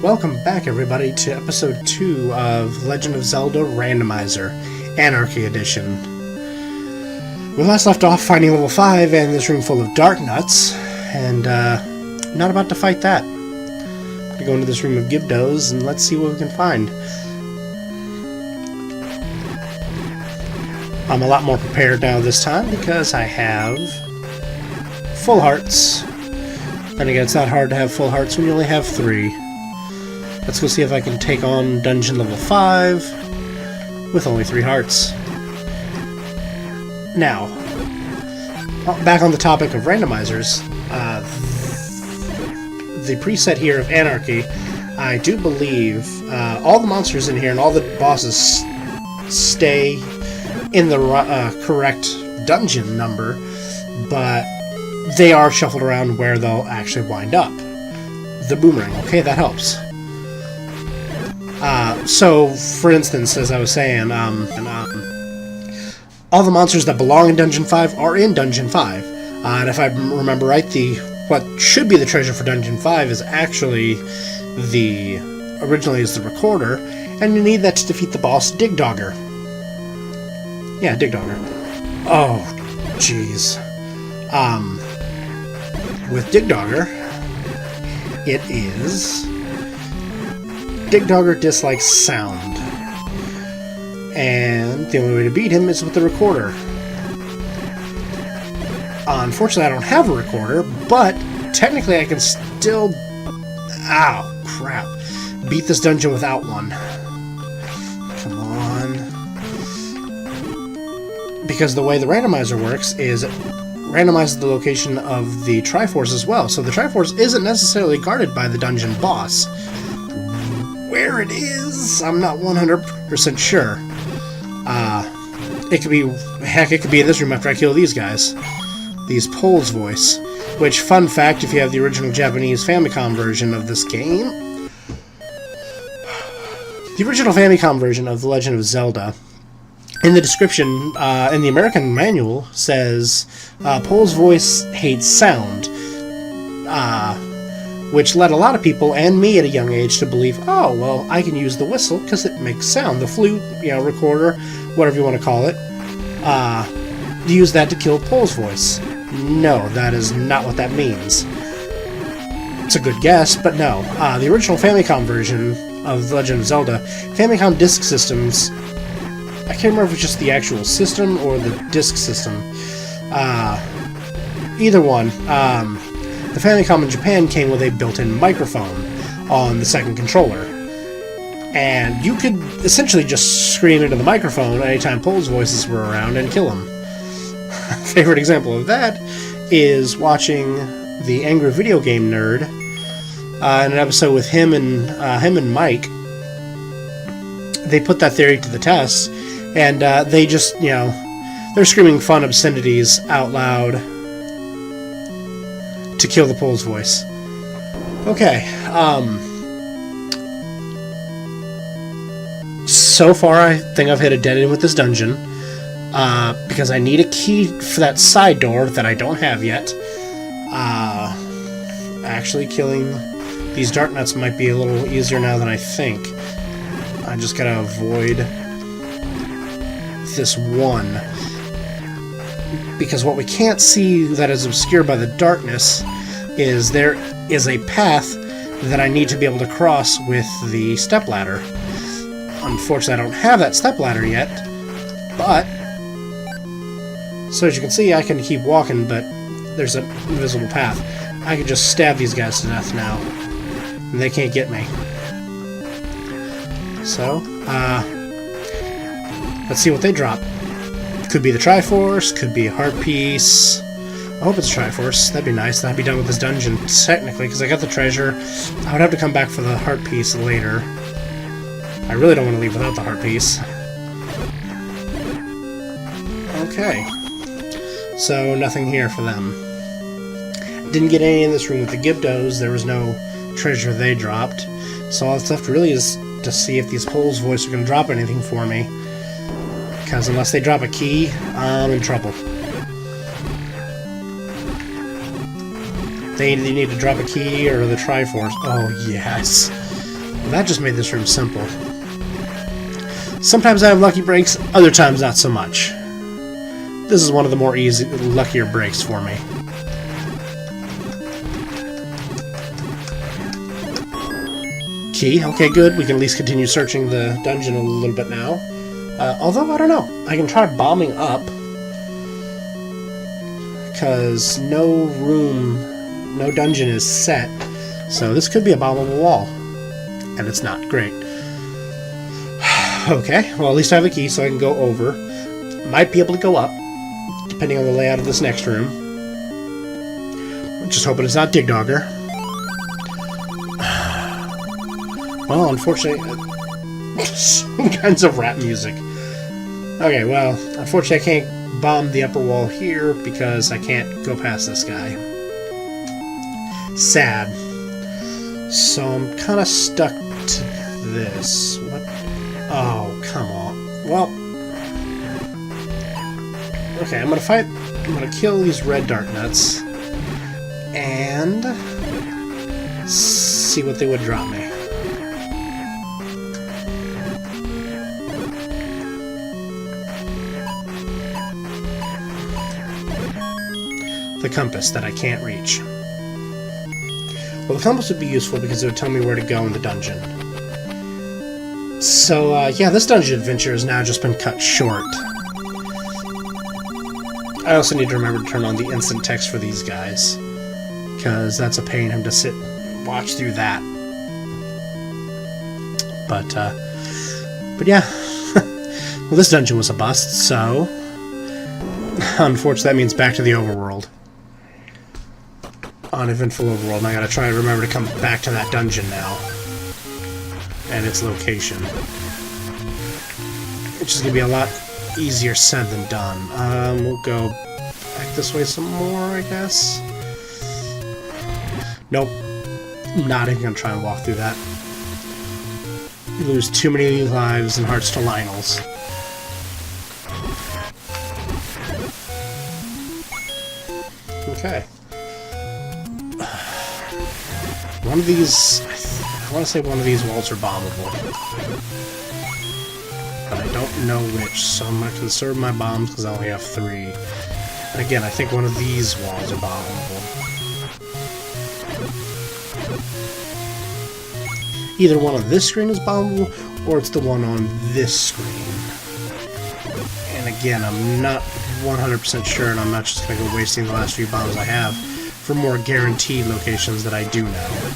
Welcome back, everybody, to episode 2 of Legend of Zelda Randomizer, Anarchy Edition. We last left off finding level 5 and this room full of dark nuts, and not about to fight that. I'm going to go into this room of Gibdos and let's see what we can find. I'm a lot more prepared now this time because I have full hearts. And again, it's not hard to have full hearts when you only have 3. Let's go see if I can take on dungeon level 5 with only 3 hearts. Now, back on the topic of randomizers, the preset here of Anarchy, I do believe all the monsters in here and all the bosses stay in the correct dungeon number, but they are shuffled around where they'll actually wind up. The boomerang, okay, that helps. So, for instance, as I was saying, all the monsters that belong in Dungeon 5 are in Dungeon 5. And if I remember right, what should be the treasure for Dungeon 5 is actually originally is the recorder, and you need that to defeat the boss, Digdogger. Yeah, Digdogger. Oh, jeez. With Digdogger, it is Digdogger dislikes sound, and the only way to beat him is with the recorder. Unfortunately, I don't have a recorder, but technically I can still, ow, crap, beat this dungeon without one. Come on. Because the way the randomizer works is it randomizes the location of the Triforce as well, so the Triforce isn't necessarily guarded by the dungeon boss. Where it is, I'm not 100% sure. It could be, heck, it could be in this room after I kill these guys. These Pole's Voice. Which, fun fact, if you have the original Japanese Famicom version of this game, the original Famicom version of The Legend of Zelda, in the description, in the American manual, says, Pole's Voice hates sound. Which led a lot of people, and me at a young age, to believe, oh, well, I can use the whistle because it makes sound. The flute, recorder, whatever you want to call it, use that to kill Pole's Voice. No, that is not what that means. It's a good guess, but no. The original Famicom version of The Legend of Zelda, Famicom disk systems, I can't remember if it's just the actual system or the disk system. Either one. The Famicom in Japan came with a built-in microphone on the second controller. And you could essentially just scream into the microphone anytime Pole's Voices were around and kill him. Favorite example of that is watching the Angry Video Game Nerd in an episode with him and Mike. They put that theory to the test, and they just, they're screaming fun obscenities out loud to kill the Pole's Voice. Okay, so far I think I've hit a dead end with this dungeon, because I need a key for that side door that I don't have yet. Actually, killing these dark nuts might be a little easier now than I think. I just gotta avoid this one. Because what we can't see that is obscured by the darkness is there is a path that I need to be able to cross with the stepladder. Unfortunately, I don't have that stepladder yet, but so as you can see, I can keep walking, but there's an invisible path. I can just stab these guys to death now, and they can't get me. So, let's see what they drop. Could be the Triforce, could be a heart piece. I hope it's a Triforce. That'd be nice. That'd be done with this dungeon, technically, because I got the treasure. I would have to come back for the heart piece later. I really don't want to leave without the heart piece. Okay. So, nothing here for them. Didn't get any in this room with the Gibdos. There was no treasure they dropped. So all that's left really is to see if these Pole's Voice are going to drop anything for me. Because unless they drop a key, I'm in trouble. They either need to drop a key or the Triforce. Oh, yes. That just made this room simple. Sometimes I have lucky breaks, other times not so much. This is one of the more luckier breaks for me. Key. Okay, good. We can at least continue searching the dungeon a little bit now. Although, I don't know. I can try bombing up. Because no dungeon is set. So this could be a bombable wall. And it's not. Great. Okay, well, at least I have a key so I can go over. Might be able to go up, depending on the layout of this next room. I'm just hoping it's not Dig Dogger. Well, unfortunately, some kinds of rap music. Okay, well, unfortunately I can't bomb the upper wall here because I can't go past this guy. Sad. So I'm kind of stuck to this. What? Oh, come on. Well, okay, I'm gonna kill these red dart nuts and see what they would drop me. The compass that I can't reach. Well, the compass would be useful because it would tell me where to go in the dungeon. So, yeah, this dungeon adventure has now just been cut short. I also need to remember to turn on the instant text for these guys, because that's a pain him to sit and watch through that. But yeah. Well, this dungeon was a bust, so unfortunately that means back to the overworld. Uneventful overworld, and I gotta try and remember to come back to that dungeon now. And its location. Which is gonna be a lot easier said than done. We'll go back this way some more, I guess. Nope. I'm not even gonna try and walk through that. You lose too many lives and hearts to Lionel's. Okay. One of these... I want to say one of these walls are bombable. But I don't know which, so I'm going to conserve my bombs because I only have 3. And again, I think one of these walls are bombable. Either one on this screen is bombable, or it's the one on this screen. And again, I'm not 100% sure, and I'm not just going to go wasting the last few bombs I have for more guaranteed locations that I do know.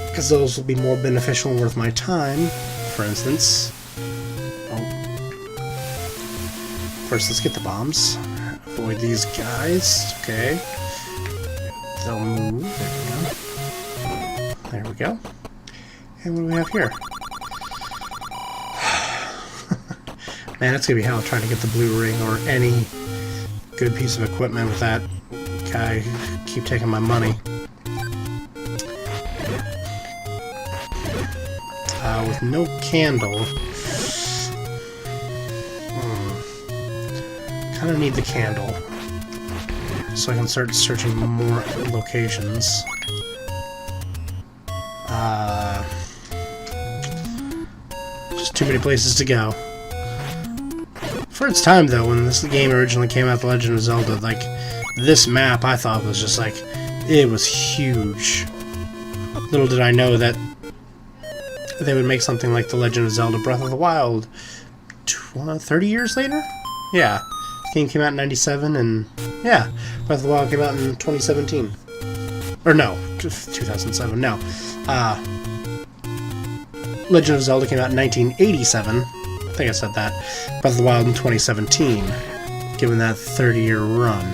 Because those will be more beneficial and worth my time, for instance. Oh. First, let's get the bombs. Avoid these guys. Okay. They'll move. There we go. And what do we have here? Man, it's gonna be hell trying to get the blue ring or any good piece of equipment with that guy who keep taking my money. With no candle. Kind of need the candle so I can start searching more locations. Just too many places to go. For its time, though, when this game originally came out, The Legend of Zelda, like, this map I thought was just like, it was huge. Little did I know that they would make something like The Legend of Zelda Breath of the Wild 30 years later? Yeah. This game came out in 97, and yeah, Breath of the Wild came out in 2017. Or no, 2007, no. Legend of Zelda came out in 1987. I think I said that. Breath of the Wild in 2017, given that 30-year run.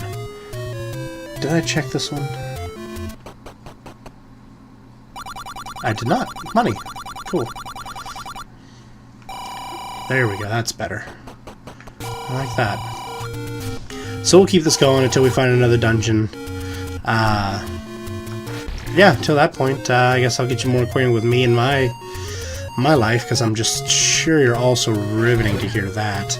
Did I check this one? I did not. Money. Cool. There we go, that's better. I like that. So we'll keep this going until we find another dungeon. Yeah, until that point, I guess I'll get you more acquainted with me and my life, because I'm just sure you're also riveting to hear that.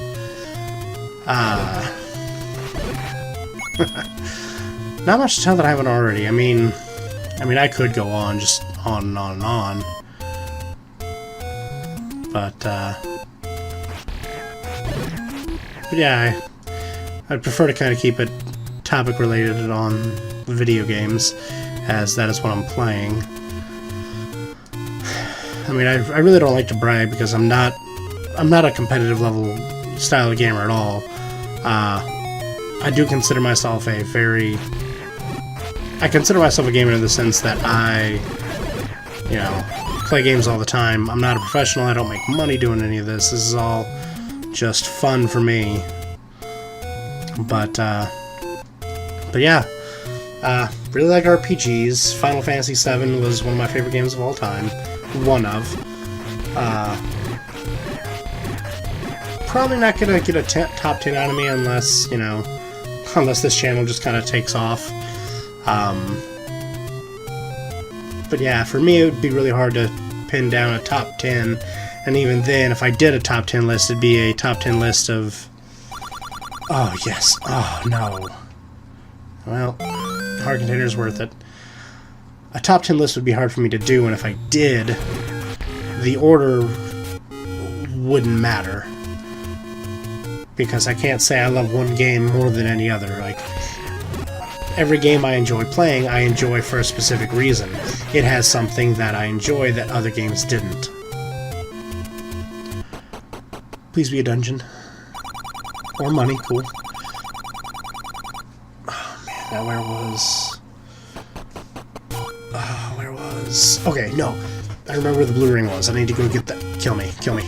Not much to tell that I haven't already. I mean, I could go on, just on and on and on. But yeah, I'd prefer to kind of keep it topic related on video games, as that is what I'm playing. I mean, I really don't like to brag because I'm not a competitive level style of gamer at all. I do consider myself I consider myself a gamer in the sense that I, you know, play games all the time. I'm not a professional. I don't make money doing any of this. This is all just fun for me. But yeah, really like RPGs. Final Fantasy VII was one of my favorite games of all time. One of. Probably not gonna get a top 10 out of me unless, you know, unless this channel just kind of takes off. But yeah, for me it would be really hard to pin down a top 10, and even then, if I did a top 10 list, it'd be a top 10 list of... Oh, yes. Oh, no. Well, hard container's worth it. A top 10 list would be hard for me to do, and if I did, the order wouldn't matter. Because I can't say I love one game more than any other. Like, every game I enjoy playing, I enjoy for a specific reason. It has something that I enjoy that other games didn't. Please be a dungeon. Or money, cool. Oh man, now where was... Okay, no. I remember where the blue ring was. I need to go get that. Kill me, kill me.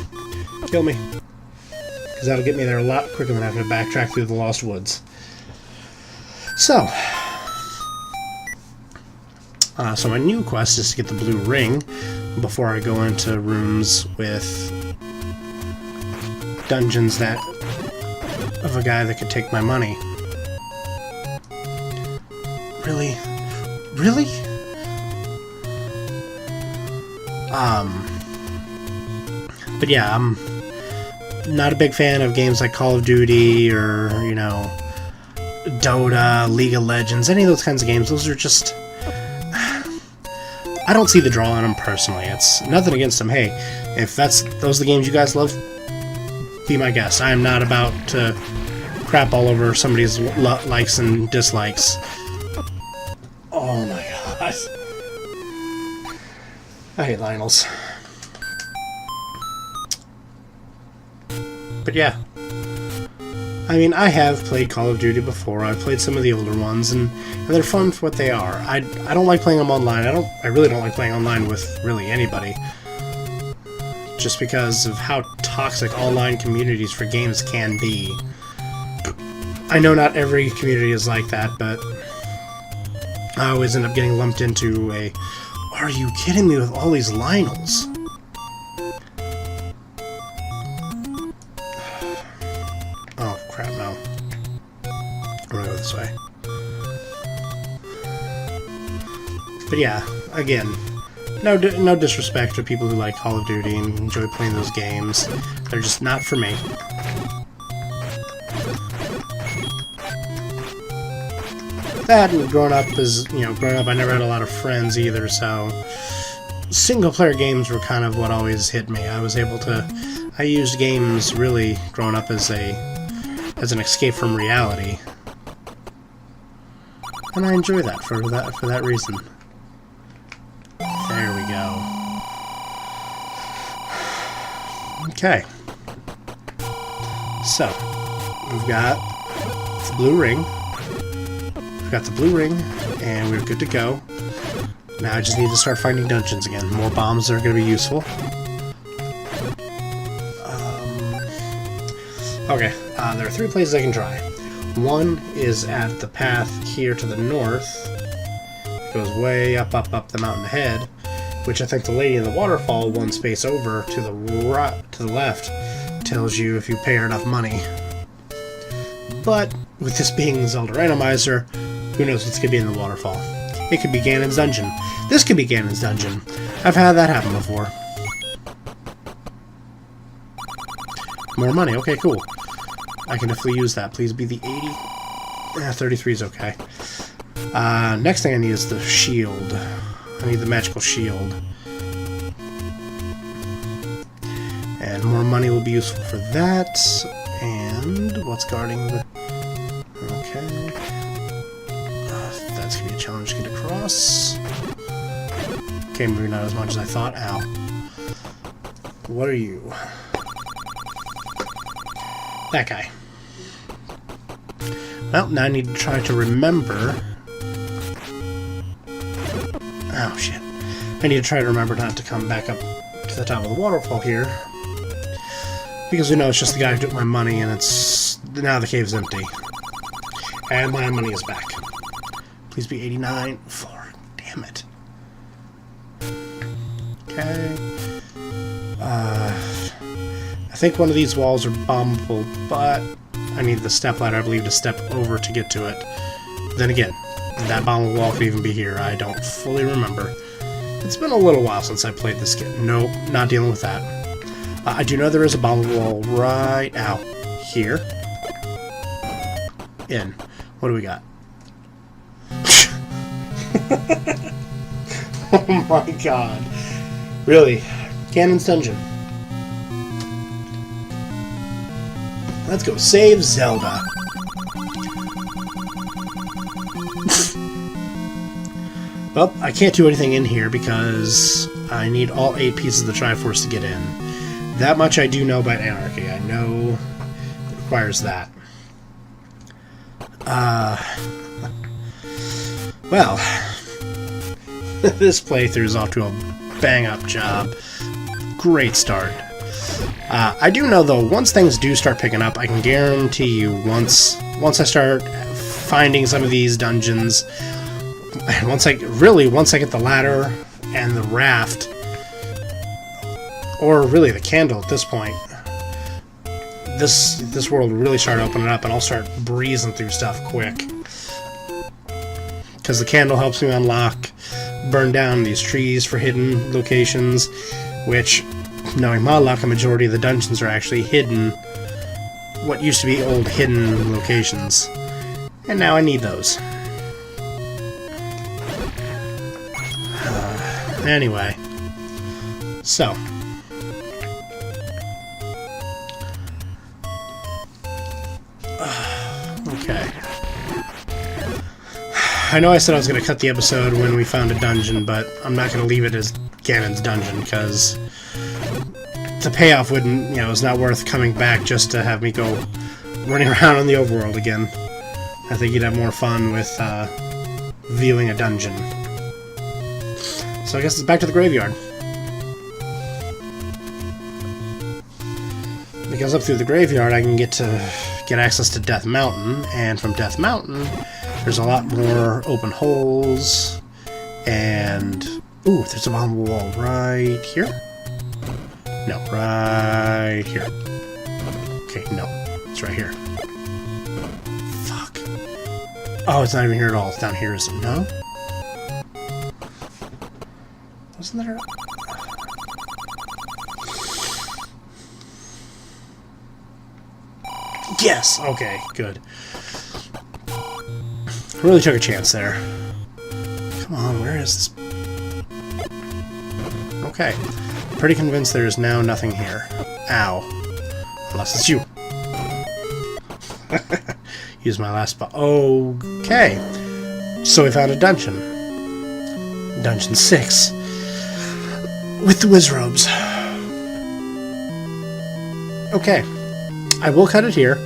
Kill me. Because that'll get me there a lot quicker than having to backtrack through the Lost Woods. So my new quest is to get the blue ring before I go into rooms with dungeons that of a guy that could take my money. Really? Really? But yeah, I'm not a big fan of games like Call of Duty or, you know, Dota, League of Legends, any of those kinds of games. Those are just... I don't see the draw on them personally. It's nothing against them. Hey, if those are the games you guys love, be my guest. I am not about to crap all over somebody's likes and dislikes. Oh my god. I hate Lionels. But yeah. I mean, I have played Call of Duty before. I've played some of the older ones, and they're fun for what they are. I don't like playing them online. I really don't like playing online with really anybody. Just because of how toxic online communities for games can be. I know not every community is like that, but I always end up getting lumped into a, are you kidding me with all these Lionels? Oh, crap, no. I'm gonna go this way. But yeah, again, no disrespect to people who like Call of Duty and enjoy playing those games. They're just not for me. That, and growing up, I never had a lot of friends either, so single-player games were kind of what always hit me. I used games really growing up as an escape from reality, and I enjoy that for that reason. There we go. Okay. So, we've got the blue ring. We've got the blue ring, and we're good to go. Now I just need to start finding dungeons again. More bombs are going to be useful. Okay, there are 3 places I can try. One is at the path here to the north. It goes way up the mountain ahead, which I think the lady in the waterfall one space over to the left tells you if you pay her enough money. But with this being Zelda Randomizer, who knows what's going to be in the waterfall. It could be Ganon's dungeon. This could be Ganon's dungeon. I've had that happen before. More money. Okay, cool. I can definitely use that. Please be the 80. 33 is okay. Next thing I need is the shield. I need the magical shield. And more money will be useful for that. And what's guarding the... Okay. That's going to be a challenge to get across. Okay, maybe not as much as I thought. Ow. What are you? That guy. Well, now I need to try to remember... Oh, shit. I need to try to remember not to come back up to the top of the waterfall here. Because we know it's just the guy who took my money, and it's... Now the cave's empty. And my money is back. Please be 89. 4. Damn it. Okay. I think one of these walls are bombable, but I need the step ladder, I believe, to step over to get to it. Then again, that bombable wall could even be here. I don't fully remember. It's been a little while since I played this game. Nope, not dealing with that. I do know there is a bombable wall right out here. In. What do we got? Oh my god. Really? Ganon's Dungeon. Let's go save Zelda. Well, I can't do anything in here because I need all 8 pieces of the Triforce to get in. That much I do know about Anarchy. I know it requires that. Well, this playthrough is off to a bang-up job. Great start. I do know, though, once things do start picking up, I can guarantee you, once I start finding some of these dungeons, and once I get the ladder and the raft, or really the candle at this point, this world will really start opening up, and I'll start breezing through stuff quick. Because the candle helps me unlock, burn down these trees for hidden locations, which, knowing my luck, a majority of the dungeons are actually hidden, what used to be old hidden locations. And now I need those. Anyway. So. Okay. I know I said I was going to cut the episode when we found a dungeon, but I'm not going to leave it as Ganon's Dungeon, because the payoff wouldn't, it's not worth coming back just to have me go running around in the overworld again. I think you'd have more fun with viewing a dungeon. So I guess it's back to the graveyard. Because up through the graveyard I can get access to Death Mountain, and from Death Mountain there's a lot more open holes, and... Ooh, there's a bombable wall right here? No, right here. Okay, no. It's right here. Fuck. Oh, it's not even here at all. It's down here, is it? No? Wasn't there... Yes! Okay, good. Really took a chance there. Come on, where is this? Okay. Pretty convinced there is now nothing here. Ow. Unless it's you. Use my last spot. Okay. So we found a dungeon. Dungeon 6. With the Wizrobes. Okay. I will cut it here.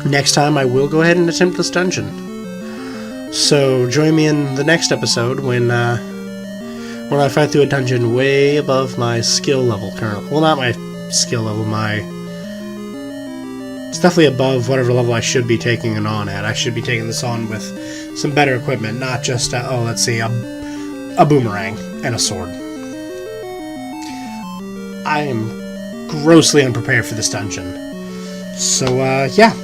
Next time I will go ahead and attempt this dungeon. So join me in the next episode when I fight through a dungeon way above my skill level currently. Well, not my skill level, it's definitely above whatever level I should be taking it on at. I should be taking this on with some better equipment, not just, let's see, a boomerang and a sword. I am grossly unprepared for this dungeon. So, yeah.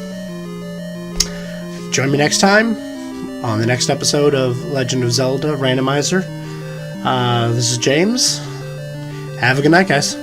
Join me next time on the next episode of Legend of Zelda Randomizer. This is James. Have a good night, guys.